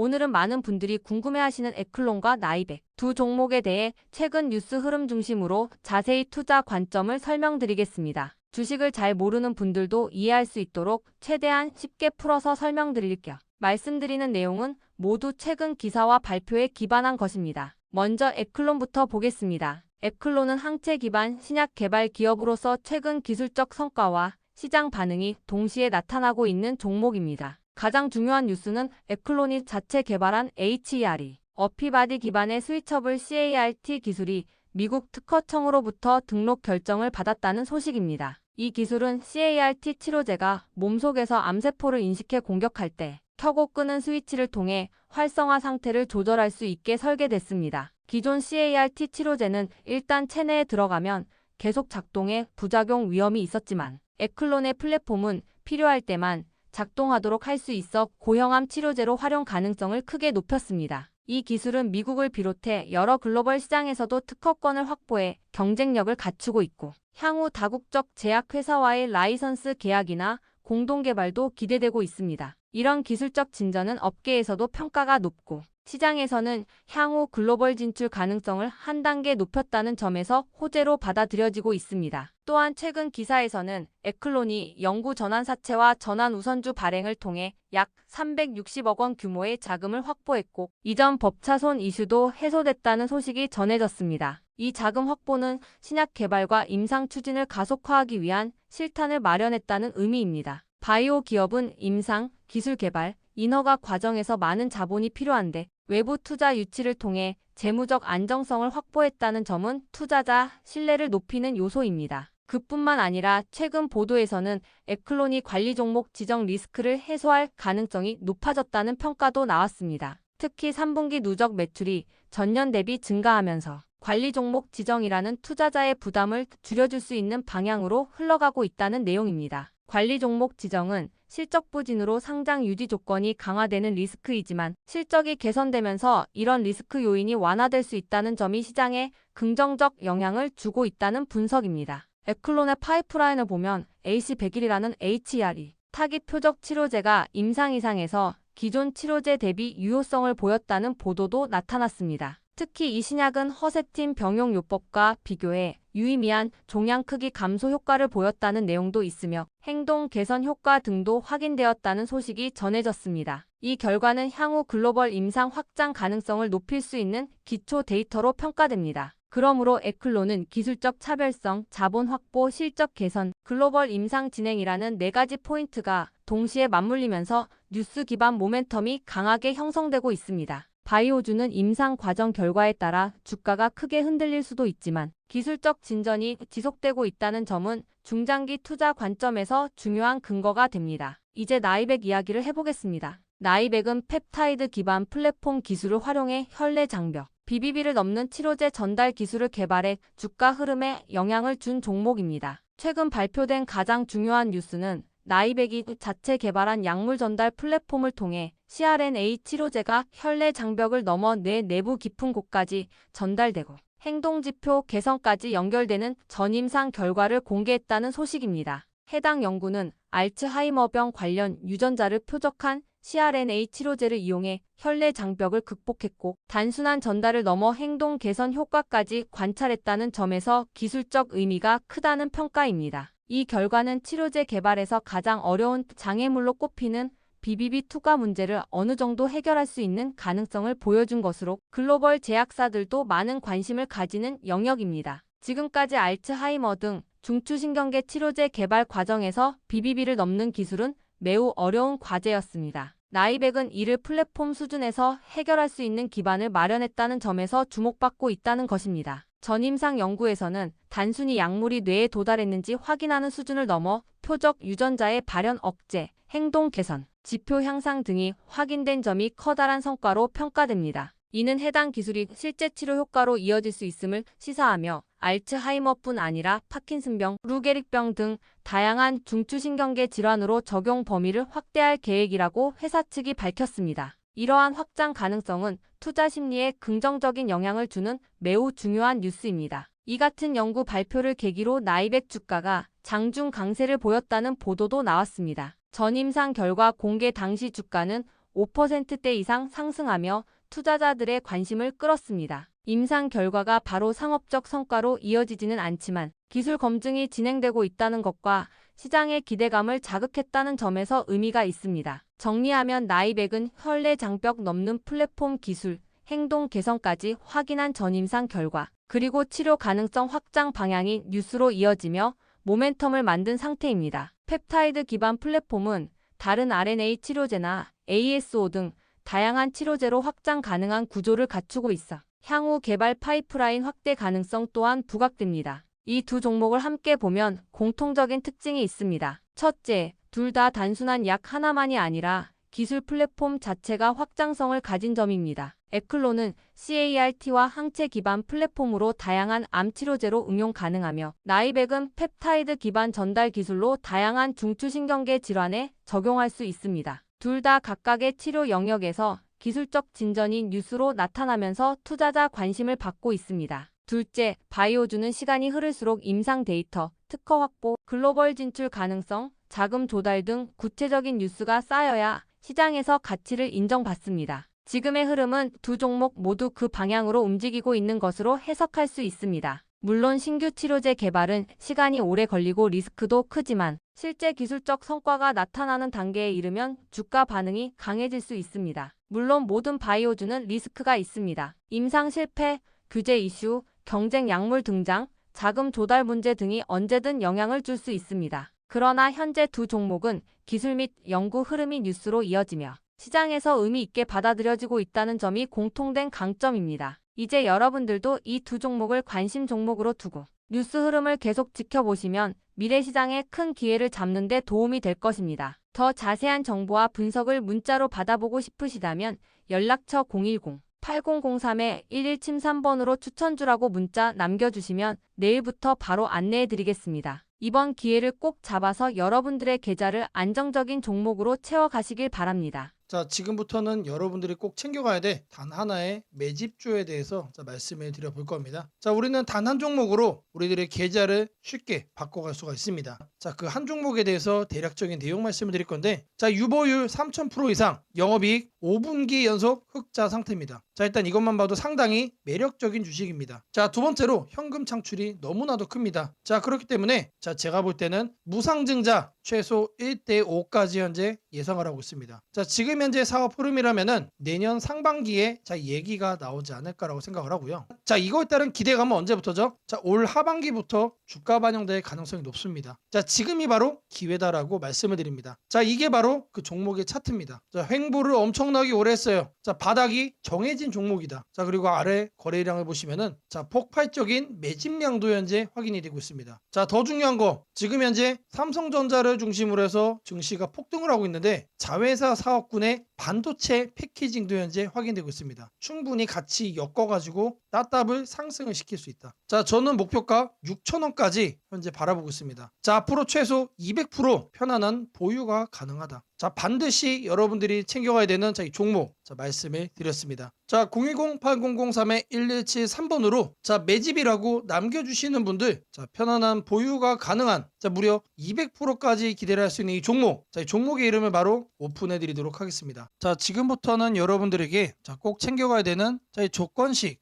오늘은 많은 분들이 궁금해하시는 에클론과 나이백 두 종목에 대해 최근 뉴스 흐름 중심으로 자세히 투자 관점을 설명드리겠습니다. 주식을 잘 모르는 분들도 이해할 수 있도록 최대한 쉽게 풀어서 설명드릴게요. 말씀드리는 내용은 모두 최근 기사와 발표에 기반한 것입니다. 먼저 에클론부터 보겠습니다. 에클론은 항체 기반 신약 개발 기업으로서 최근 기술적 성과와 시장 반응이 동시에 나타나고 있는 종목입니다. 가장 중요한 뉴스는 에클론이 자체 개발한 HERE, 어피바디 기반의 스위처블 CAR-T 기술이 미국 특허청으로부터 등록 결정을 받았다는 소식입니다. 이 기술은 CAR-T 치료제가 몸속에서 암세포를 인식해 공격할 때 켜고 끄는 스위치를 통해 활성화 상태를 조절할 수 있게 설계됐습니다. 기존 CAR-T 치료제는 일단 체내에 들어가면 계속 작동해 부작용 위험이 있었지만 에클론의 플랫폼은 필요할 때만 작동하도록 할 수 있어 고형암 치료제로 활용 가능성을 크게 높였습니다. 이 기술은 미국을 비롯해 여러 글로벌 시장에서도 특허권을 확보해 경쟁력을 갖추고 있고 향후 다국적 제약회사와의 라이선스 계약이나 공동개발도 기대되고 있습니다. 이런 기술적 진전은 업계에서도 평가가 높고 시장에서는 향후 글로벌 진출 가능성을 한 단계 높였다는 점에서 호재로 받아들여지고 있습니다. 또한 최근 기사에서는 에클론이 연구 전환사채와 전환 우선주 발행을 통해 약 360억 원 규모의 자금을 확보했고 이전 법차손 이슈도 해소됐다는 소식이 전해졌습니다. 이 자금 확보는 신약 개발과 임상 추진을 가속화하기 위한 실탄을 마련했다는 의미입니다. 바이오 기업은 임상, 기술 개발, 인허가 과정에서 많은 자본이 필요한데 외부 투자 유치를 통해 재무적 안정성을 확보했다는 점은 투자자 신뢰를 높이는 요소입니다. 그뿐만 아니라 최근 보도에서는 에클론이 관리 종목 지정 리스크를 해소할 가능성이 높아졌다는 평가도 나왔습니다. 특히 3분기 누적 매출이 전년 대비 증가하면서 관리 종목 지정이라는 투자자의 부담을 줄여줄 수 있는 방향으로 흘러가고 있다는 내용입니다. 관리 종목 지정은 실적 부진으로 상장 유지 조건이 강화되는 리스크이지만 실적이 개선되면서 이런 리스크 요인이 완화될 수 있다는 점이 시장에 긍정적 영향을 주고 있다는 분석입니다. 에클론의 파이프라인을 보면 AC100이라는 HERE, 타깃 표적 치료제가 임상 이상에서 기존 치료제 대비 유효성을 보였다는 보도도 나타났습니다. 특히 이 신약은 허세틴 병용요법과 비교해 유의미한 종양 크기 감소 효과를 보였다는 내용도 있으며 행동 개선 효과 등도 확인되었다는 소식이 전해졌습니다. 이 결과는 향후 글로벌 임상 확장 가능성을 높일 수 있는 기초 데이터로 평가됩니다. 그러므로 에클론은 기술적 차별성, 자본 확보, 실적 개선, 글로벌 임상 진행이라는 4가지 포인트가 동시에 맞물리면서 뉴스 기반 모멘텀이 강하게 형성되고 있습니다. 바이오주는 임상 과정 결과에 따라 주가가 크게 흔들릴 수도 있지만 기술적 진전이 지속되고 있다는 점은 중장기 투자 관점에서 중요한 근거가 됩니다. 이제 나이백 이야기를 해보겠습니다. 나이백은 펩타이드 기반 플랫폼 기술을 활용해 혈내 장벽, BBB를 넘는 치료제 전달 기술을 개발해 주가 흐름에 영향을 준 종목입니다. 최근 발표된 가장 중요한 뉴스는 나이백이 자체 개발한 약물 전달 플랫폼을 통해 CRNA 치료제가 혈내 장벽을 넘어 뇌 내부 깊은 곳까지 전달되고 행동지표 개선까지 연결되는 전임상 결과를 공개했다는 소식입니다. 해당 연구는 알츠하이머병 관련 유전자를 표적한 CRNA 치료제를 이용해 혈내 장벽을 극복했고 단순한 전달을 넘어 행동 개선 효과까지 관찰했다는 점에서 기술적 의미가 크다는 평가입니다. 이 결과는 치료제 개발에서 가장 어려운 장애물로 꼽히는 BBB 투과 문제를 어느 정도 해결할 수 있는 가능성을 보여준 것으로 글로벌 제약사들도 많은 관심을 가지는 영역입니다. 지금까지 알츠하이머 등 중추신경계 치료제 개발 과정에서 BBB를 넘는 기술은 매우 어려운 과제였습니다. 나이백은 이를 플랫폼 수준에서 해결할 수 있는 기반을 마련했다는 점에서 주목받고 있다는 것입니다. 전임상 연구에서는 단순히 약물이 뇌에 도달했는지 확인하는 수준을 넘어 표적 유전자의 발현 억제, 행동 개선, 지표 향상 등이 확인된 점이 커다란 성과로 평가됩니다. 이는 해당 기술이 실제 치료 효과로 이어질 수 있음을 시사하며 알츠하이머뿐 아니라 파킨슨병, 루게릭병 등 다양한 중추신경계 질환으로 적용 범위를 확대할 계획이라고 회사 측이 밝혔습니다. 이러한 확장 가능성은 투자 심리에 긍정적인 영향을 주는 매우 중요한 뉴스입니다. 이 같은 연구 발표를 계기로 나이백 주가가 장중 강세를 보였다는 보도도 나왔습니다. 전임상 결과 공개 당시 주가는 5%대 이상 상승하며 투자자들의 관심을 끌었습니다. 임상 결과가 바로 상업적 성과로 이어지지는 않지만 기술 검증이 진행되고 있다는 것과 시장의 기대감을 자극했다는 점에서 의미가 있습니다. 정리하면 나이백은 혈내 장벽 넘는 플랫폼 기술, 행동 개선까지 확인한 전임상 결과, 그리고 치료 가능성 확장 방향이 뉴스로 이어지며 모멘텀을 만든 상태입니다. 펩타이드 기반 플랫폼은 다른 RNA 치료제나 ASO 등 다양한 치료제로 확장 가능한 구조를 갖추고 있어 향후 개발 파이프라인 확대 가능성 또한 부각됩니다. 이 두 종목을 함께 보면 공통적인 특징이 있습니다. 첫째, 둘 다 단순한 약 하나만이 아니라 기술 플랫폼 자체가 확장성을 가진 점입니다. 에클론은 CAR-T와 항체 기반 플랫폼으로 다양한 암 치료제로 응용 가능하며 나이백은 펩타이드 기반 전달 기술로 다양한 중추신경계 질환에 적용할 수 있습니다. 둘 다 각각의 치료 영역에서 기술적 진전이 뉴스로 나타나면서 투자자 관심을 받고 있습니다. 둘째, 바이오주는 시간이 흐를수록 임상 데이터, 특허 확보, 글로벌 진출 가능성, 자금 조달 등 구체적인 뉴스가 쌓여야 시장에서 가치를 인정받습니다. 지금의 흐름은 두 종목 모두 그 방향으로 움직이고 있는 것으로 해석할 수 있습니다. 물론 신규 치료제 개발은 시간이 오래 걸리고 리스크도 크지만 실제 기술적 성과가 나타나는 단계에 이르면 주가 반응이 강해질 수 있습니다. 물론 모든 바이오주는 리스크가 있습니다. 임상 실패, 규제 이슈, 경쟁 약물 등장, 자금 조달 문제 등이 언제든 영향을 줄 수 있습니다. 그러나 현재 두 종목은 기술 및 연구 흐름이 뉴스로 이어지며 시장에서 의미 있게 받아들여지고 있다는 점이 공통된 강점입니다. 이제 여러분들도 이 두 종목을 관심 종목으로 두고 뉴스 흐름을 계속 지켜보시면 미래 시장에 큰 기회를 잡는 데 도움이 될 것입니다. 더 자세한 정보와 분석을 문자로 받아보고 싶으시다면 연락처 010-8003-1173번으로 추천주라고 문자 남겨주시면 내일부터 바로 안내해드리겠습니다. 이번 기회를 꼭 잡아서 여러분들의 계좌를 안정적인 종목으로 채워가시길 바랍니다. 자, 지금부터는 여러분들이 꼭 챙겨가야 돼 단 하나의 매집주에 대해서 말씀을 드려볼 겁니다. 자, 우리는 단 한 종목으로 우리들의 계좌를 쉽게 바꿔갈 수가 있습니다. 자, 그 한 종목에 대해서 대략적인 내용 말씀을 드릴 건데, 자, 유보율 3000% 이상, 영업이익 5분기 연속 흑자 상태입니다. 자, 일단 이것만 봐도 상당히 매력적인 주식입니다. 자, 두 번째로 현금 창출이 너무나도 큽니다. 자, 그렇기 때문에 제가 볼 때는 무상증자 최소 1대5까지 현재 예상을 하고 있습니다. 자, 지금 현재 사업 흐름이라면은 내년 상반기에 얘기가 나오지 않을까라고 생각을 하고요. 자, 이거에 따른 기대감은 언제부터죠? 자, 올 하반기부터 주가 반영될 가능성이 높습니다. 자, 지금이 바로 기회다라고 말씀을 드립니다. 자, 이게 바로 그 종목의 차트입니다. 자, 횡보를 엄청나게 오래 했어요. 자, 바닥이 정해진 종목이다. 자, 그리고 아래 거래량을 보시면은 폭발적인 매집량도 현재 확인이 되고 있습니다. 자, 더 중요한 거, 지금 현재 삼성전자를 중심으로 해서 증시가 폭등을 하고 있는데 자회사 사업군의 반도체 패키징도 현재 확인되고 있습니다. 충분히 같이 엮어가지고 따답을 상승을 시킬 수 있다. 자, 저는 목표가 6,000원까지 현재 바라보고 있습니다. 자, 앞으로 최소 200% 편안한 보유가 가능하다. 자, 반드시 여러분들이 챙겨가야 되는 이 종목 말씀을 드렸습니다. 자, 010-8003-1173번으로 매집이라고 남겨주시는 분들 편안한 보유가 가능한 무려 200%까지 기대를 할 수 있는 이 종목, 이 종목의 이름을 바로 오픈해 드리도록 하겠습니다. 자, 지금부터는 여러분들에게 꼭 챙겨가야 되는 이 조건식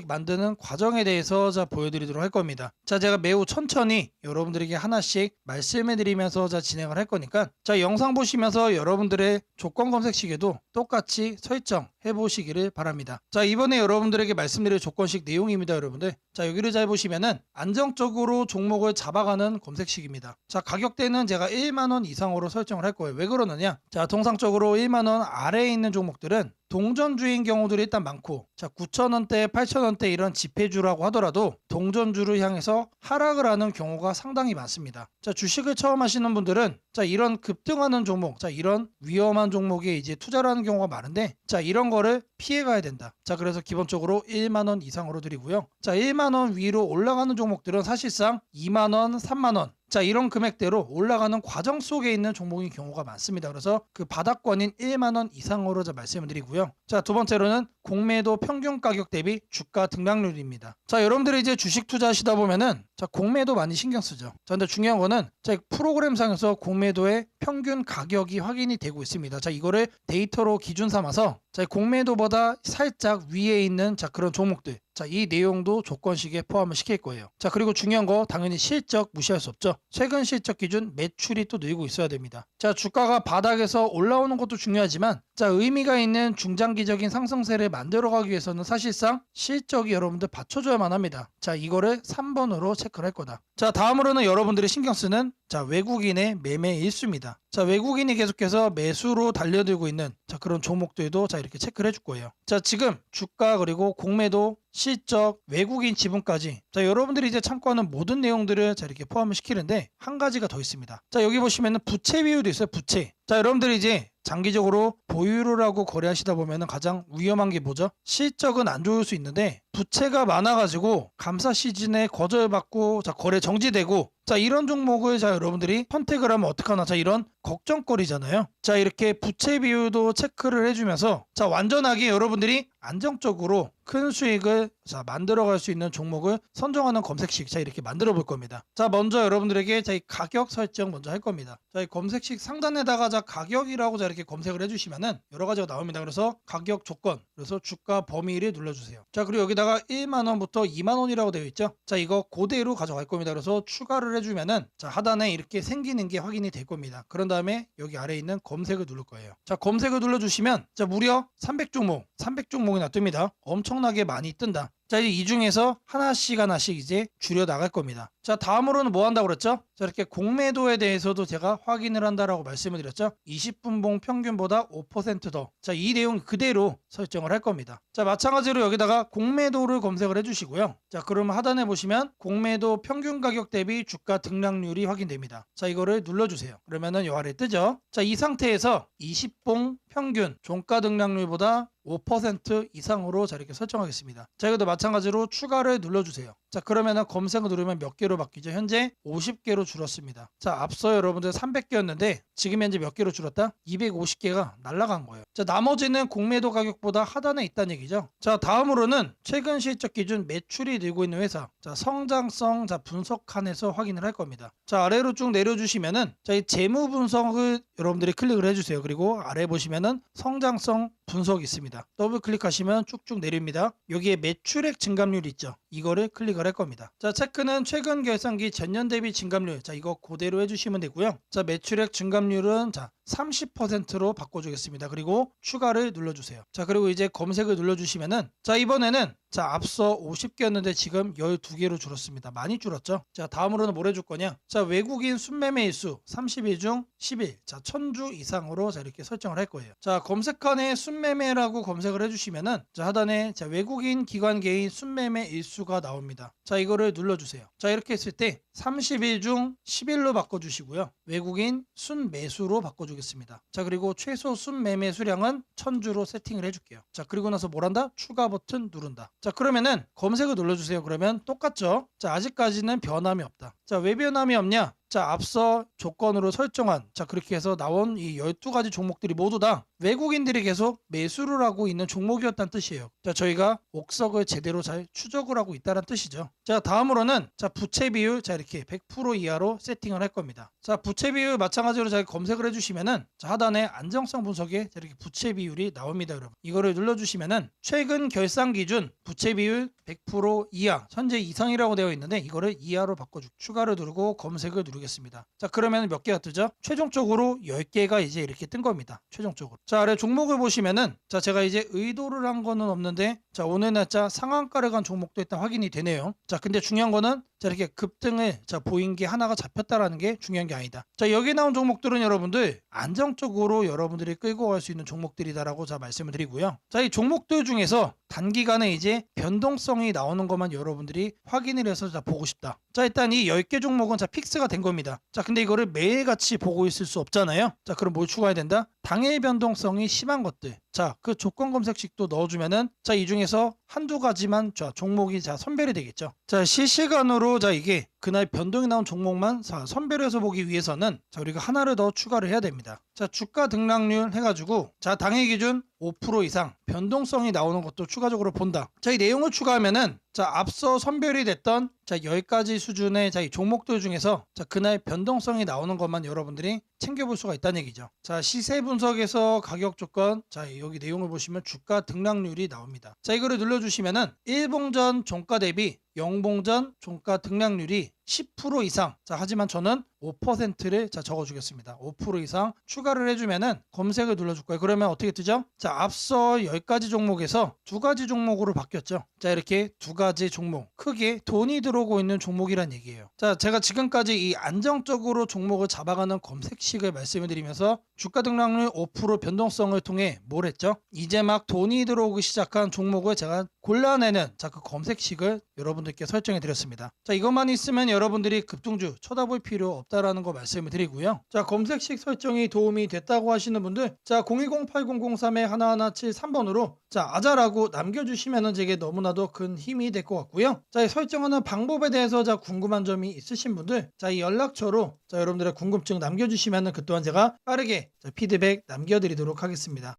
만드는 과정에 대해서 보여드리도록 할 겁니다. 자, 제가 매우 천천히 여러분들에게 하나씩 말씀해 드리면서 진행을 할 거니까 영상 보시면서 여러분들의 조건 검색 시계도 똑같이 설정해 보시기를 바랍니다. 자, 이번에 여러분들에게 말씀드릴 조건식 내용입니다, 여러분들. 자, 여기를 잘 보시면은 안정적으로 종목을 잡아가는 검색식입니다. 자, 가격대는 제가 1만원 이상으로 설정을 할 거예요. 왜 그러느냐? 자, 통상적으로 1만원 아래에 있는 종목들은 동전주인 경우들이 일단 많고, 9,000원대, 8,000원대 이런 지폐주라고 하더라도 동전주를 향해서 하락을 하는 경우가 상당히 많습니다. 자, 주식을 처음 하시는 분들은 이런 급등하는 종목, 이런 위험한 종목에 이제 투자를 하는 경우가 많은데, 이런 거를 피해 가야 된다. 자, 그래서 기본적으로 1만원 이상으로 드리고요. 자, 1만원 위로 올라가는 종목들은 사실상 2만원, 3만원 자, 이런 금액대로 올라가는 과정 속에 있는 종목인 경우가 많습니다. 그래서 그 바닥권인 1만 원 이상으로 말씀을 드리고요. 자, 두 번째로는 공매도 평균 가격 대비 주가 등락률입니다. 자, 여러분들이 이제 주식 투자하시다 보면은 자, 공매도 많이 신경 쓰죠. 자, 근데 중요한 거는 자, 프로그램상에서 공매도의 평균 가격이 확인이 되고 있습니다. 자, 이거를 데이터로 기준 삼아서 자, 공매도보다 살짝 위에 있는 자, 그런 종목들. 자, 이 내용도 조건식에 포함을 시킬 거예요. 자, 그리고 중요한 거 당연히 실적 무시할 수 없죠. 최근 실적 기준 매출이 또 늘고 있어야 됩니다. 자, 주가가 바닥에서 올라오는 것도 중요하지만 자, 의미가 있는 중장기적인 상승세를 만들어가기 위해서는 사실상 실적이 여러분들 받쳐줘야만 합니다. 자, 이거를 3번으로 체크를 할 거다. 자, 다음으로는 여러분들이 신경 쓰는 자, 외국인의 매매 일수입니다. 자, 외국인이 계속해서 매수로 달려들고 있는 자, 그런 종목들도 자, 이렇게 체크를 해줄 거예요. 자, 지금 주가 그리고 공매도 실적, 외국인 지분까지 자, 여러분들이 이제 참고하는 모든 내용들을 자, 이렇게 포함을 시키는데 한 가지가 더 있습니다. 자, 여기 보시면은 부채 비율도 있어요. 부채. 자, 여러분들이 이제 장기적으로 보유를 하고 거래하시다 보면 가장 위험한 게 뭐죠? 실적은 안 좋을 수 있는데 부채가 많아가지고 감사 시즌에 거절받고 자, 거래 정지되고 자, 이런 종목을 자, 여러분들이 선택을 하면 어떡하나 자, 이런 걱정거리잖아요. 자, 이렇게 부채 비율도 체크를 해주면서 자, 완전하게 여러분들이 안정적으로 큰 수익을 자, 만들어갈 수 있는 종목을 선정하는 검색식 자, 이렇게 만들어 볼 겁니다. 자, 먼저 여러분들에게 자, 이 가격 설정 먼저 할 겁니다. 자, 이 검색식 상단에다가 자, 가격이라고 자, 이렇게 검색을 해주시면은 여러 가지가 나옵니다. 그래서 가격 조건, 그래서 주가 범위를 눌러주세요. 자, 그리고 여기다가 1만 원부터 2만 원이라고 되어 있죠. 자, 이거 그대로 가져갈 겁니다. 그래서 추가를 해주면은 자, 하단에 이렇게 생기는 게 확인이 될 겁니다. 그런 다음에 여기 아래에 있는 검색을 누를 거예요. 자, 검색을 눌러주시면 자, 무려 300종목이나 뜹니다. 엄청나게 많이 뜬다. 자, 이제 이 중에서 하나씩 이제 줄여 나갈 겁니다. 자, 다음으로는 뭐 한다고 그랬죠? 자, 이렇게 공매도에 대해서도 제가 확인을 한다라고 말씀을 드렸죠. 20분봉 평균보다 5% 더. 자, 이 내용 그대로 설정을 할 겁니다. 자, 마찬가지로 여기다가 공매도를 검색을 해주시고요. 자, 그러면 하단에 보시면 공매도 평균 가격 대비 주가 등락률이 확인됩니다. 자, 이거를 눌러주세요. 그러면은 요 아래 뜨죠. 자, 이 상태에서 20봉 평균 종가 등락률보다 5% 이상으로 자, 이렇게 설정하겠습니다. 자, 이것도 마찬가지로 추가를 눌러주세요. 자, 그러면은 검색을 누르면 몇 개로 바뀌죠? 현재 50개로 줄었습니다. 자, 앞서 여러분들 300개였는데 지금 현재 몇 개로 줄었다? 250개가 날아간 거예요. 자, 나머지는 공매도 가격보다 하단에 있다는 얘기죠. 자, 다음으로는 최근 실적 기준 매출이 늘고 있는 회사. 자, 성장성 자, 분석 칸에서 확인을 할 겁니다. 자, 아래로 쭉 내려주시면은 자, 이 재무 분석을 여러분들이 클릭을 해주세요. 그리고 아래 보시면은 성장성 분석이 있습니다. 더블 클릭하시면 쭉쭉 내립니다. 여기에 매출액 증감률 있죠. 이거를 클릭을 할 겁니다. 자, 체크는 최근 결산기 전년 대비 증감률. 자, 이거 그대로 해주시면 되고요. 자, 매출액 증감률은 자, 30%로 바꿔주겠습니다. 그리고 추가를 눌러주세요. 자, 그리고 이제 검색을 눌러주시면은 자, 이번에는 자, 앞서 50개였는데 지금 12개로 줄었습니다. 많이 줄었죠? 자, 다음으로는 뭘 해줄 거냐? 자, 외국인 순매매 일수 30일 중 10일. 자, 1000주 이상으로 자, 이렇게 설정을 할 거예요. 자, 검색칸에 순매매라고 검색을 해주시면은 자, 하단에 자, 외국인 기관 개인 순매매 일수가 나옵니다. 자, 이거를 눌러주세요. 자, 이렇게 했을 때 30일 중 10일로 바꿔주시고요. 외국인 순매수로 바꿔주겠습니다. 자, 그리고 최소 순매매 수량은 1000주로 세팅을 해줄게요. 자, 그리고 나서 뭘 한다? 추가 버튼 누른다. 자, 그러면은 검색을 눌러주세요. 그러면 똑같죠? 자, 아직까지는 변함이 없다. 자, 왜 변함이 없냐? 자, 앞서 조건으로 설정한 자, 그렇게 해서 나온 이 12가지 종목들이 모두 다 외국인들이 계속 매수를 하고 있는 종목이었다는 뜻이에요. 자, 저희가 옥석을 제대로 잘 추적을 하고 있다는 뜻이죠. 자, 다음으로는 자, 부채 비율 자, 이렇게 100% 이하로 세팅을 할 겁니다. 자, 부채 비율 마찬가지로 잘 검색을 해주시면은 자, 하단에 안정성 분석에 자, 이렇게 부채 비율이 나옵니다, 여러분. 이거를 눌러주시면은 최근 결산 기준 부채 비율 100% 이하, 현재 이상이라고 되어 있는데 이거를 이하로 바꿔주고 추가를 누르고 검색을 누르겠습니다. 자, 그러면 몇 개가 뜨죠? 최종적으로 10개가 이제 이렇게 뜬 겁니다. 최종적으로. 자, 아래 종목을 보시면은 자, 제가 이제 의도를 한 거는 없는데 자, 오늘 날짜 상한가를 간 종목도 일단 확인이 되네요. 자, 근데 중요한 거는 자, 이렇게 급등을 자, 보인 게 하나가 잡혔다라는 게 중요한 게 아니다. 자, 여기 나온 종목들은 여러분들 안정적으로 여러분들이 끌고 갈 수 있는 종목들이다라고 자, 말씀을 드리고요. 자, 이 종목들 중에서 단기간에 이제 변동성이 나오는 것만 여러분들이 확인을 해서 자, 보고 싶다. 자, 일단 이 10개 종목은 자, 픽스가 된 겁니다. 자, 근데 이거를 매일같이 보고 있을 수 없잖아요. 자, 그럼 뭘 추가해야 된다? 당일 변동성이 심한 것들. 자, 그 조건 검색식도 넣어주면은 자, 이 중에서 한두 가지만 자, 종목이 자, 선별이 되겠죠. 자, 실시간으로 자, 이게 그날 변동이 나온 종목만 선별해서 보기 위해서는 자, 우리가 하나를 더 추가를 해야 됩니다. 자, 주가 등락률 해가지고 자, 당일 기준 5% 이상 변동성이 나오는 것도 추가적으로 본다. 자, 이 내용을 추가하면은 자, 앞서 선별이 됐던 자, 10가지 수준의 자, 이 종목들 중에서 자, 그날 변동성이 나오는 것만 여러분들이 챙겨볼 수가 있다는 얘기죠. 자, 시세 분석에서 가격 조건, 자, 여기 내용을 보시면 주가 등락률이 나옵니다. 자, 이거를 눌러주시면은 일봉전 종가 대비 영봉전 종가 등락률이 10% 이상. 자, 하지만 저는 5%를 자, 적어주겠습니다. 5% 이상 추가를 해주면은 검색을 눌러줄 거예요. 그러면 어떻게 뜨죠? 자, 앞서 10가지 종목에서 2가지 종목으로 바뀌었죠. 자, 이렇게 2가지 종목. 크게 돈이 들어오고 있는 종목이란 얘기예요. 자, 제가 지금까지 이 안정적으로 종목을 잡아가는 검색식을 말씀을 드리면서 주가 등락률 5% 변동성을 통해 뭘 했죠? 이제 막 돈이 들어오기 시작한 종목을 제가 골라내는 자, 그 검색식을 여러분들께 설정해 드렸습니다. 자, 이것만 있으면 여러분들이 급등주 쳐다볼 필요 없다라는 거 말씀을 드리고요. 자, 검색식 설정이 도움이 됐다고 하시는 분들 자, 010-8003-1173번으로 자, 아자라고 남겨주시면 제게 너무나도 큰 힘이 될 것 같고요. 자, 이 설정하는 방법에 대해서 자, 궁금한 점이 있으신 분들 자, 이 연락처로 자, 여러분들의 궁금증 남겨주시면 그 또한 제가 빠르게 자, 피드백 남겨드리도록 하겠습니다.